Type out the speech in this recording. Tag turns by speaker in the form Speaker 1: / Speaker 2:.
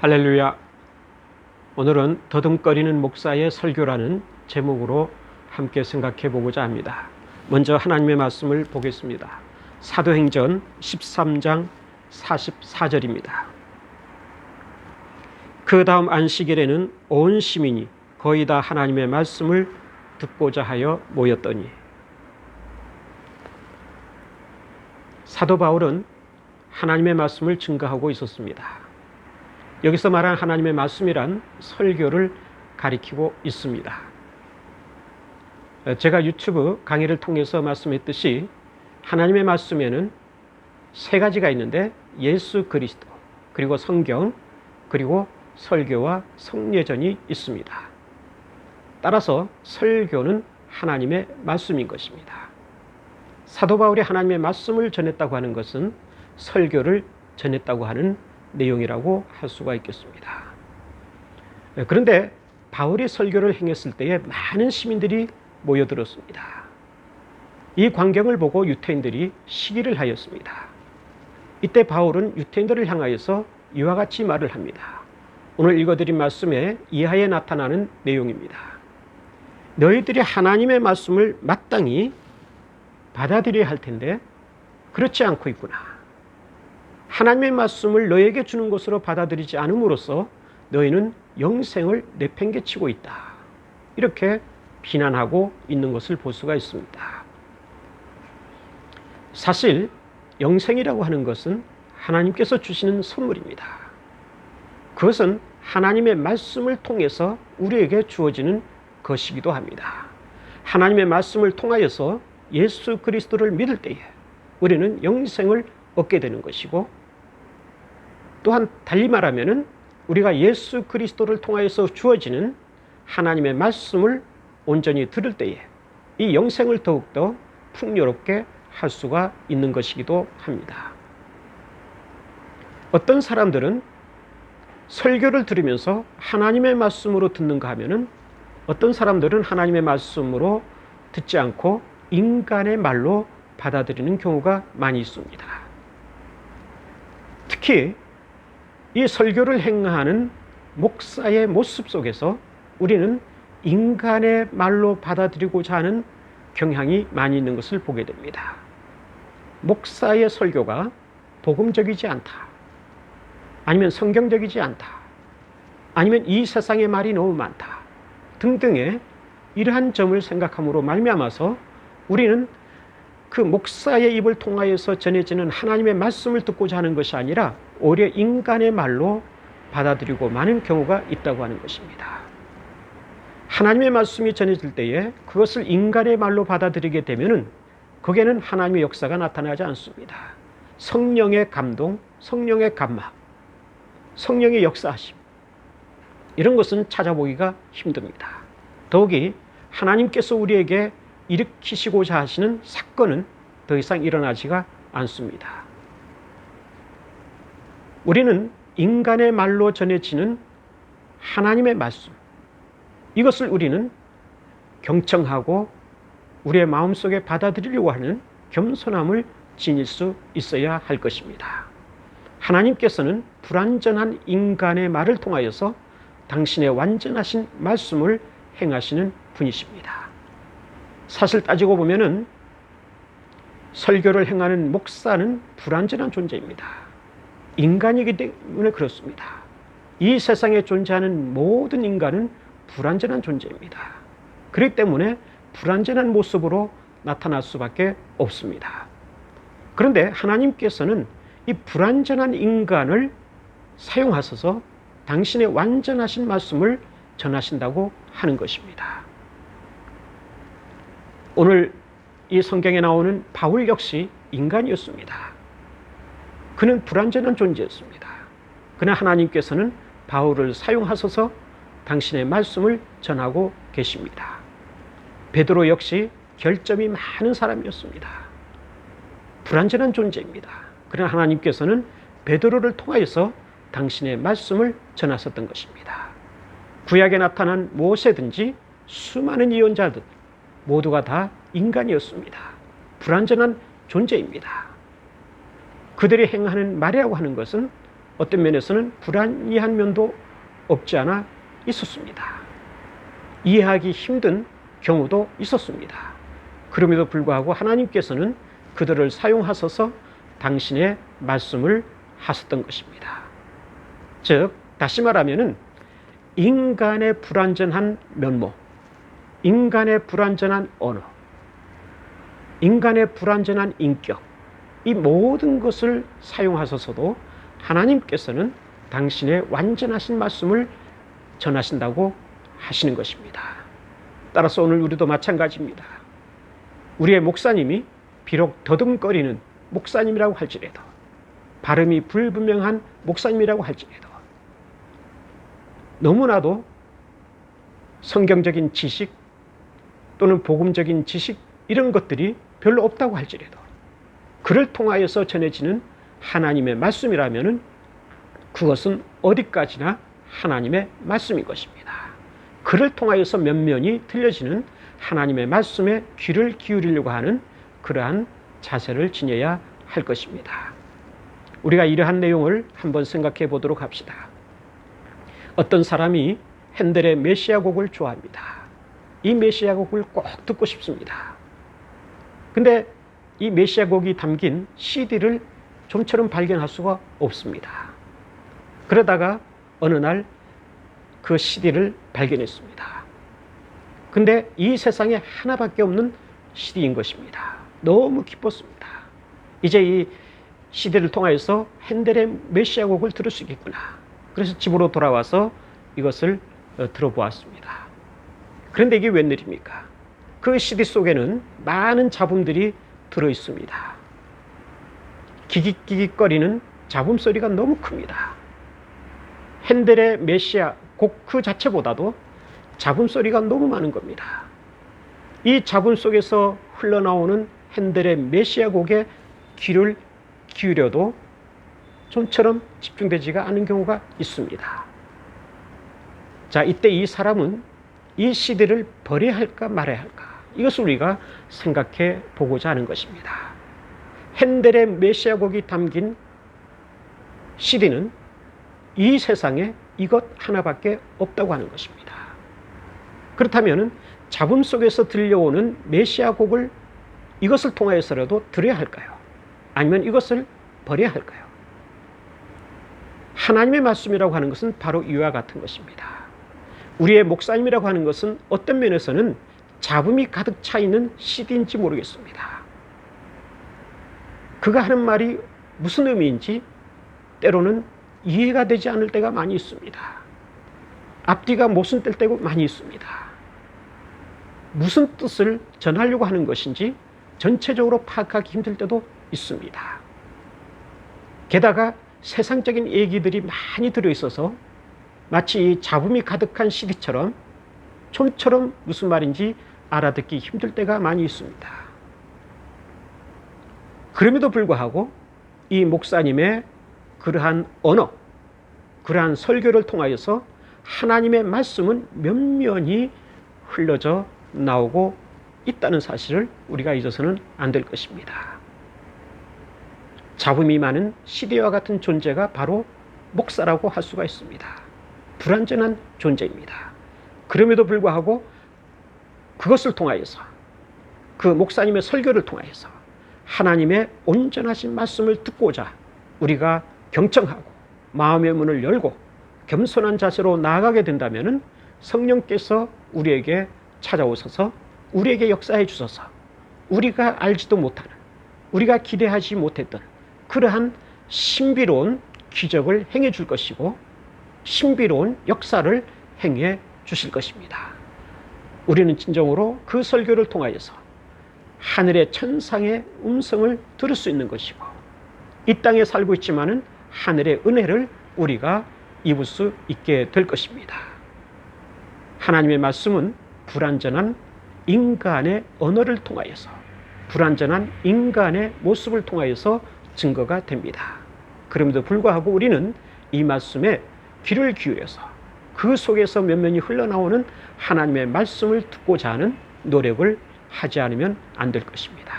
Speaker 1: 할렐루야. 오늘은 더듬거리는 목사의 설교라는 제목으로 함께 생각해 보고자 합니다. 먼저 하나님의 말씀을 보겠습니다. 사도행전 13장 44절입니다. 그 다음 안식일에는 온 시민이 거의 다 하나님의 말씀을 듣고자 하여 모였더니. 사도 바울은 하나님의 말씀을 증거하고 있었습니다. 여기서 말한 하나님의 말씀이란 설교를 가리키고 있습니다. 제가 유튜브 강의를 통해서 말씀했듯이 하나님의 말씀에는 세 가지가 있는데 예수 그리스도, 그리고 성경, 그리고 설교와 성례전이 있습니다. 따라서 설교는 하나님의 말씀인 것입니다. 사도 바울이 하나님의 말씀을 전했다고 하는 것은 설교를 전했다고 하는 내용이라고 할 수가 있겠습니다. 그런데 바울이 설교를 행했을 때에 많은 시민들이 모여들었습니다. 이 광경을 보고 유태인들이 시기를 하였습니다. 이때 바울은 유태인들을 향하여서 이와 같이 말을 합니다. 오늘 읽어드린 말씀의 이하에 나타나는 내용입니다. 너희들이 하나님의 말씀을 마땅히 받아들여야 할 텐데 그렇지 않고 있구나. 하나님의 말씀을 너에게 주는 것으로 받아들이지 않음으로써 너희는 영생을 내팽개치고 있다. 이렇게 비난하고 있는 것을 볼 수가 있습니다. 사실 영생이라고 하는 것은 하나님께서 주시는 선물입니다. 그것은 하나님의 말씀을 통해서 우리에게 주어지는 것이기도 합니다. 하나님의 말씀을 통하여서 예수 그리스도를 믿을 때에 우리는 영생을 얻게 되는 것이고, 또한 달리 말하면 우리가 예수 그리스도를 통하여서 주어지는 하나님의 말씀을 온전히 들을 때에 이 영생을 더욱더 풍요롭게 할 수가 있는 것이기도 합니다. 어떤 사람들은 설교를 들으면서 하나님의 말씀으로 듣는가 하면은, 어떤 사람들은 하나님의 말씀으로 듣지 않고 인간의 말로 받아들이는 경우가 많이 있습니다. 특히 이 설교를 행하는 목사의 모습 속에서 우리는 인간의 말로 받아들이고자 하는 경향이 많이 있는 것을 보게 됩니다. 목사의 설교가 복음적이지 않다, 아니면 성경적이지 않다, 아니면 이 세상의 말이 너무 많다 등등의 이러한 점을 생각함으로 말미암아서 우리는 그 목사의 입을 통하여서 전해지는 하나님의 말씀을 듣고자 하는 것이 아니라 오히려 인간의 말로 받아들이고 마는 경우가 있다고 하는 것입니다. 하나님의 말씀이 전해질 때에 그것을 인간의 말로 받아들이게 되면은 거기에는 하나님의 역사가 나타나지 않습니다. 성령의 감동, 성령의 감화, 성령의 역사하심, 이런 것은 찾아보기가 힘듭니다. 더욱이 하나님께서 우리에게 일으키시고자 하시는 사건은 더 이상 일어나지가 않습니다. 우리는 인간의 말로 전해지는 하나님의 말씀, 이것을 우리는 경청하고 우리의 마음속에 받아들이려고 하는 겸손함을 지닐 수 있어야 할 것입니다. 하나님께서는 불완전한 인간의 말을 통하여서 당신의 완전하신 말씀을 행하시는 분이십니다. 사실 따지고 보면은 설교를 행하는 목사는 불완전한 존재입니다. 인간이기 때문에 그렇습니다. 이 세상에 존재하는 모든 인간은 불완전한 존재입니다. 그렇기 때문에 불완전한 모습으로 나타날 수밖에 없습니다. 그런데 하나님께서는 이 불완전한 인간을 사용하셔서 당신의 완전하신 말씀을 전하신다고 하는 것입니다. 오늘 이 성경에 나오는 바울 역시 인간이었습니다. 그는 불완전한 존재였습니다. 그러나 하나님께서는 바울을 사용하셔서 당신의 말씀을 전하고 계십니다. 베드로 역시 결점이 많은 사람이었습니다. 불완전한 존재입니다. 그러나 하나님께서는 베드로를 통하여서 당신의 말씀을 전하셨던 것입니다. 구약에 나타난 모세든지 수많은 예언자들 모두가 다 인간이었습니다. 불완전한 존재입니다. 그들이 행하는 말이라고 하는 것은 어떤 면에서는 불안이한 면도 없지 않아 있었습니다. 이해하기 힘든 경우도 있었습니다. 그럼에도 불구하고 하나님께서는 그들을 사용하셔서 당신의 말씀을 하셨던 것입니다. 즉 다시 말하면 인간의 불완전한 면모, 인간의 불완전한 언어, 인간의 불완전한 인격, 이 모든 것을 사용하셔서도 하나님께서는 당신의 완전하신 말씀을 전하신다고 하시는 것입니다. 따라서 오늘 우리도 마찬가지입니다. 우리의 목사님이 비록 더듬거리는 목사님이라고 할지라도, 발음이 불분명한 목사님이라고 할지라도, 너무나도 성경적인 지식 또는 복음적인 지식 이런 것들이 별로 없다고 할지라도 그를 통하여서 전해지는 하나님의 말씀이라면 그것은 어디까지나 하나님의 말씀인 것입니다. 그를 통하여서 면면이 들려지는 하나님의 말씀에 귀를 기울이려고 하는 그러한 자세를 지녀야 할 것입니다. 우리가 이러한 내용을 한번 생각해 보도록 합시다. 어떤 사람이 핸델의 메시아 곡을 좋아합니다. 이 메시아 곡을 꼭 듣고 싶습니다. 근데 이 메시아 곡이 담긴 CD를 좀처럼 발견할 수가 없습니다. 그러다가 어느 날 그 CD를 발견했습니다. 근데 이 세상에 하나밖에 없는 CD인 것입니다. 너무 기뻤습니다. 이제 이 CD를 통해서 핸델의 메시아 곡을 들을 수 있겠구나. 그래서 집으로 돌아와서 이것을 들어보았습니다. 그런데 이게 웬일입니까? 그 CD 속에는 많은 잡음들이 들어있습니다. 기깃기깃거리는 잡음 소리가 너무 큽니다. 핸델의 메시아 곡 그 자체보다도 잡음 소리가 너무 많은 겁니다. 이 잡음 속에서 흘러나오는 핸델의 메시아 곡에 귀를 기울여도 좀처럼 집중되지가 않은 경우가 있습니다. 자, 이때 이 사람은 이 CD를 버려야 할까 말아야 할까? 이것을 우리가 생각해 보고자 하는 것입니다. 핸델의 메시아 곡이 담긴 CD는 이 세상에 이것 하나밖에 없다고 하는 것입니다. 그렇다면 잡음 속에서 들려오는 메시아 곡을 이것을 통하여서라도 들어야 할까요? 아니면 이것을 버려야 할까요? 하나님의 말씀이라고 하는 것은 바로 이와 같은 것입니다. 우리의 목사님이라고 하는 것은 어떤 면에서는 잡음이 가득 차 있는 CD인지 모르겠습니다. 그가 하는 말이 무슨 의미인지 때로는 이해가 되지 않을 때가 많이 있습니다. 앞뒤가 모순될 때가 많이 있습니다. 무슨 뜻을 전하려고 하는 것인지 전체적으로 파악하기 힘들 때도 있습니다. 게다가 세상적인 얘기들이 많이 들어있어서 마치 이 잡음이 가득한 CD처럼 좀처럼 무슨 말인지 알아듣기 힘들 때가 많이 있습니다. 그럼에도 불구하고 이 목사님의 그러한 언어, 그러한 설교를 통하여서 하나님의 말씀은 면면히 흘러져 나오고 있다는 사실을 우리가 잊어서는 안 될 것입니다. 잡음이 많은 CD와 같은 존재가 바로 목사라고 할 수가 있습니다. 불완전한 존재입니다. 그럼에도 불구하고 그것을 통하여서 그 목사님의 설교를 통하여서 하나님의 온전하신 말씀을 듣고자 우리가 경청하고 마음의 문을 열고 겸손한 자세로 나아가게 된다면 성령께서 우리에게 찾아오셔서 우리에게 역사해 주셔서 우리가 알지도 못하는, 우리가 기대하지 못했던 그러한 신비로운 기적을 행해 줄 것이고 신비로운 역사를 행해 주실 것입니다. 우리는 진정으로 그 설교를 통하여서 하늘의 천상의 음성을 들을 수 있는 것이고 이 땅에 살고 있지만은 하늘의 은혜를 우리가 입을 수 있게 될 것입니다. 하나님의 말씀은 불완전한 인간의 언어를 통하여서 불완전한 인간의 모습을 통하여서 증거가 됩니다. 그럼에도 불구하고 우리는 이 말씀에 귀를 기울여서 그 속에서 면면이 흘러나오는 하나님의 말씀을 듣고자 하는 노력을 하지 않으면 안 될 것입니다.